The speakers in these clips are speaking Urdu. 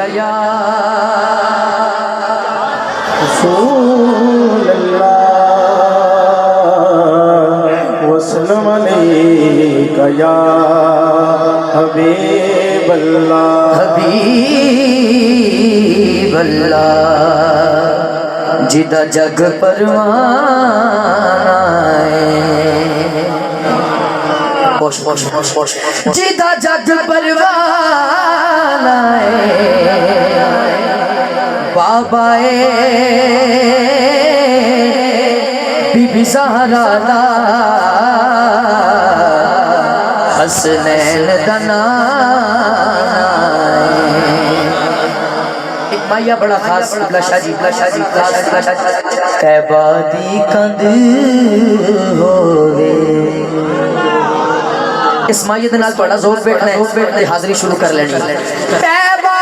یا رسول اللہ وسلم علیک یا حبیب اللہ حبیب اللہ جدا جگ پروانہ جدا جگ پروانہ بابا بی بی زہرا دا حسنین دنا ایک مائیہ بڑا خاص بلشا جی تیبہ دی کند ہوئے اس مائیہ دنال بڑا زور بیٹھنا ہے حاضری شروع کر لینی تیبہ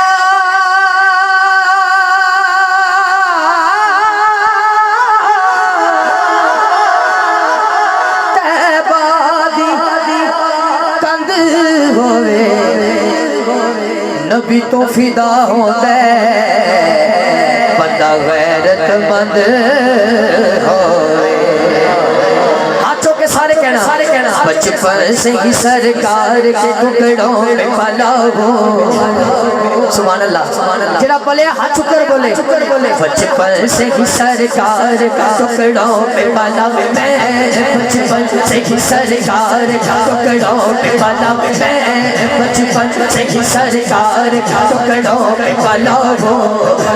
نبی تو فدا ہوتا ہے بندہ غیرت مند ہوئے ہاتھوں کے سارے کہنا بچپن سے ہی سرکار کے ٹکڑوں میں پلا ہو سبحان اللہ جڑا پلے ہاتھ چکر بولے بچپن سے ہی سرکار کے ٹکڑوں میں پلا میں بچپن سے ہی سرکار کے ٹکڑوں میں پلا میں بچپن سے ہی سرکار کے ٹکڑوں میں پلا ہو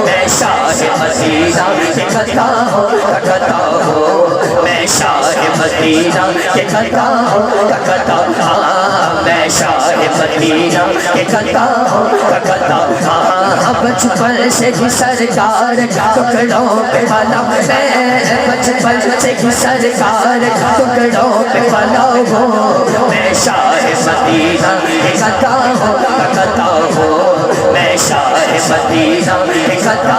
میں شاہ مدینہ کے خطا ہوں میں شاہ مدینہ کے خطا ہوں میں شاہ مدینہ کے خطا ہوں بچپن سے ہی سرکار کے ٹکڑوں پہ پلا میں بچپن سے ہی سرکار کے ٹکڑوں پہ پلا ہوں میں شاہ مدینہ کے خطا ہوں میں شاہ مدینہ کے خطا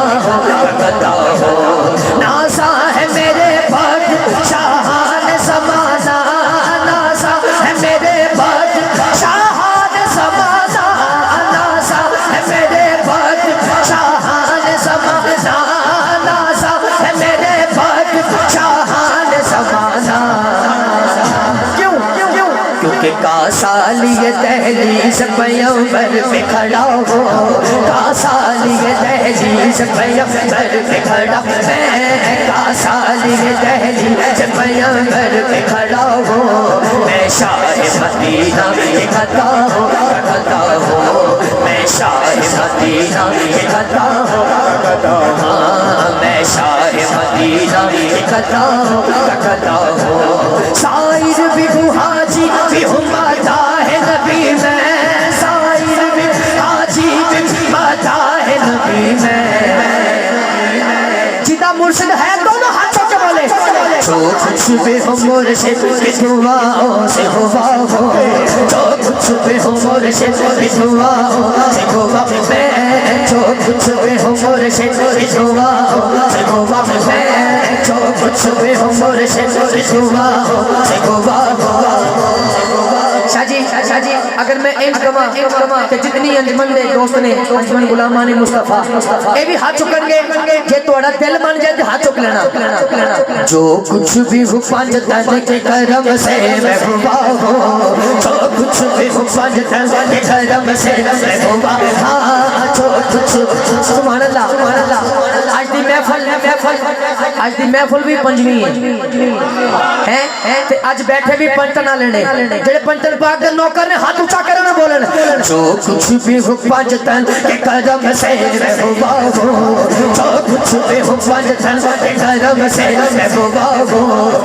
ہوں نازا ہے میرے پاک شاہان زمانہ نازا ہے میرے پاک شاہان زمانہ نازا ہے میرے پاک شاہان زمانہ نازا ہے میرے پاک شاہان زمانہ کیونکہ کاسالی دہلیز پیغمبر پہ کھڑا ہو کاسالی دہلیز پیغمبر پہ کھڑا میں کاسالی دہلیز پیغمبر پہ کھڑا ہو میں شاہ مدینہ کے خطا ہوں میں شاہ مدینہ کے خطا ہوں میں شاہ مدینہ کے خطا ہوں سائر بھی حاجی بھی ماتا ہے نبی میں سائر بھی حاجی بھی ماتا ہے نبی میں جدا مرشد ہے دونوں ہاتھوں کے بولے جو کچھ بھی ہو مرشد کی دعاؤں سے ہوا ہو جو کچھ بھی ہو مرشد کی دعاؤں سے ہوا میں جو کچھ بھی ہو مرشد کی دعاؤں سے ہوا میں جو کچھ بھی ہو مرشد کی دعاؤں سے ہوا شاہ جی اگر میں ایک کما کہ جتنی انجمن دے دوست نے انجمن غلامان مصطفیٰ اے بھی ہاتھ چکن گے جے توڑا دل مان جائے ہاتھ چک لینا جو کچھ بھی ہو پانچ تن کے کرم سے میں ہوا ہوں جو کچھ بھی ہو پانچ تن کے کرم سے میں ہوا جو کچھ سبحان اللہ آج دی محفل بھی پنجویں ہے آج بیٹھے بھی پنجتن نہ لینے جڑے پنجتن پاک دے نوکر نے ہاتھ اونچا کرنا بولن جو کچھ بھی ہو پنجتن کے کرم سے میں ہوا ہوں جو کچھ بھی ہو پنجتن کے کرم سے میں ہوا ہوں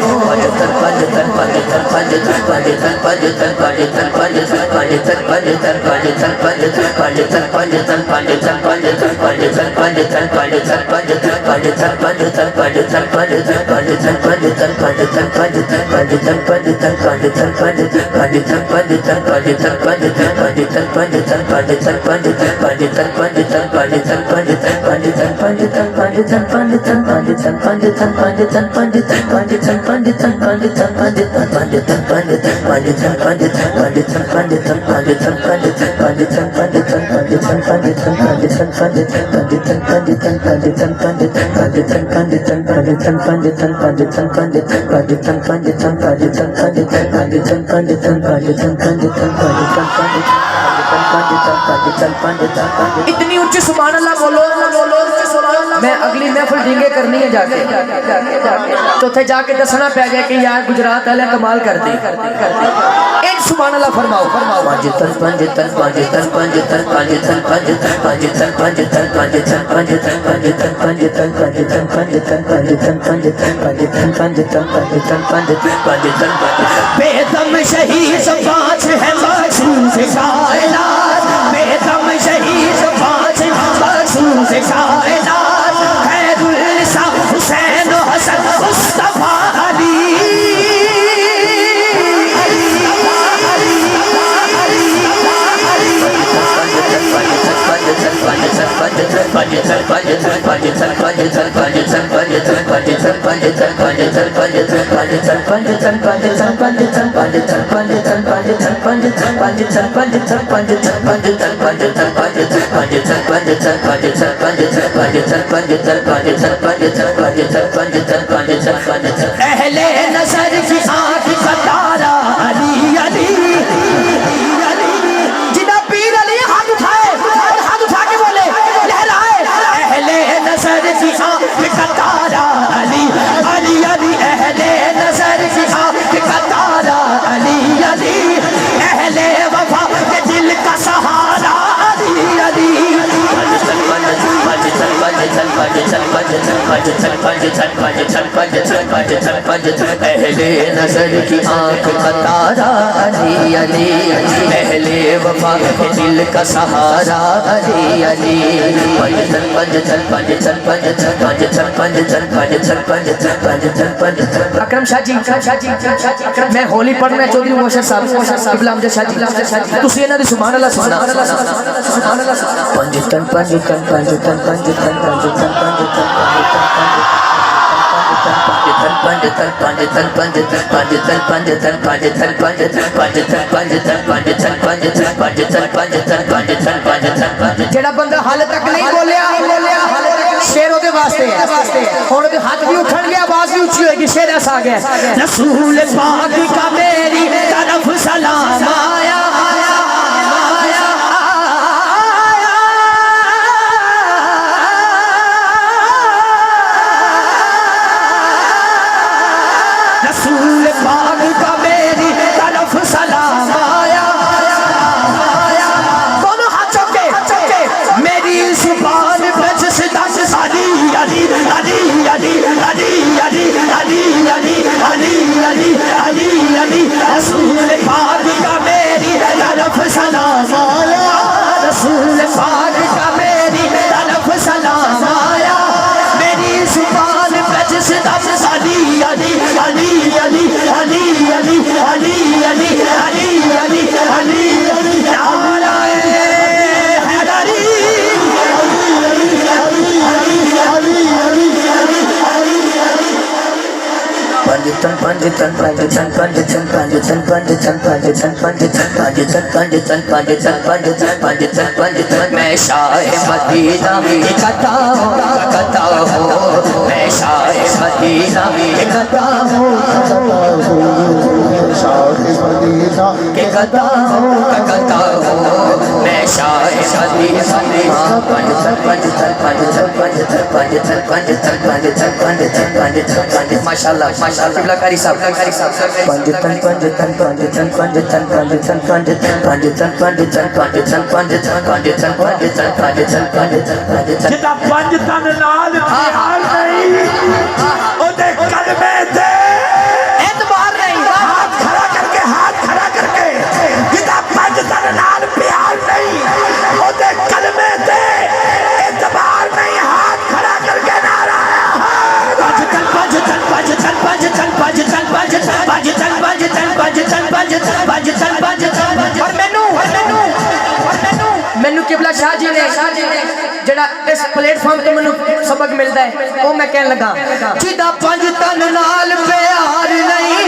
اتنی اونچی سبحان اللہ بولو میں اگلی محفل ڈینگے کرنی ہے جا کے تو تھے جا کے دسنا پہ جائے کہ یار گجرات والے کمال کر دی ایک سبحان اللہ فرماؤ بے دم شہید پانچ ہے مخصوص کائنات بے دم شہید پانچ مخصوص کائنات خیر النساء حسین و حسن مصطفیٰ علی اہل نظر کی آنکھ کا تارا علی علی جنہ پیر علی ہاتھ اٹھائے ہاتھ اٹھا کے بولے لہرائے اہل نظر کی آنکھ کا تارا علی علی علی اہل نظر کی آنکھ کا تارا علی علی اہل وفا کے دل کا سہارا علی علی اہل نظر کی آنکھ کا تارا علی علی اہل وفا کے دل کا سہارا علی علی اکرم شاہ جی میں ہولی پڑھنا چودھری مبشر صاحب قبلہ امجد شاہ جی تسی انہاں دی سبحان اللہ سبحان اللہ پنجتن پنجتن پنجتن پنجتن پنجتن جڑا بندہ حال تک نہیں بولیا شیر دے واسطے ہے ہن دے ہاتھ بھی اٹھن گیا آواز بھی اونچی ہوئے گی شیر ایسا آ گیا رسول پاک کا میری طرف سلام آیا رسول پاک کا میری طرف سلام آیا دونوں ہاتھ چوکے میری زبان پہ جس دس علی علی علی علی علی علی علی علی علی علی علی علی رسول پاک کا میری طرف سلام آیا رسول پاک کا میری طرف سلام آیا میری زبان پہ جس دس علی علی علی علی علی علی علی علی علی علی علی علی نعرہ حیدری پنجتن پنجتن پنجتن پنجتن پنجتن پنجتن پنجتن پنجتن پنجتن پنجتن پنجتن پنجتن پنجتن پنجتن میں شاہ مدینہ اکتا ہوں میں شاہ مدینہ اکتا ہوں اکتا ہوں میں شاہ مدینہ پنجتن پنجتن پنجتن پنجتن پنجتن پنجتن پنجتن پنجتن پنجتن ماشاءاللہ قبلہ کاری صاحب پنجتن پنجتن پنجتن پنجتن پنجتن پنجتن پنجتن پنجتن پنجتن پنجتن پنجتن پنجتن پنجتن پنجتن جتا پنجتن نال پیار نہیں او دے کلمے دے اعتبار نہیں ہاتھ کھڑا کر کے جتا پنجتن نال پیار نہیں او دے کلمے دے اعتبار نہیں ہاتھ کھڑا کر کے نعرہ پنجتن پنجتن پنجتن پنجتن پنجتن پنجتن پنجتن پنجتن پنجتن پنجتن پنجتن پنجتن اور مینوں قبلہ شاہ جی نے جڑا اس پلیٹ فارم تو مینوں سبق ملدا ہے وہ میں کہن لگا جدا پنجتن نال پیار نہیں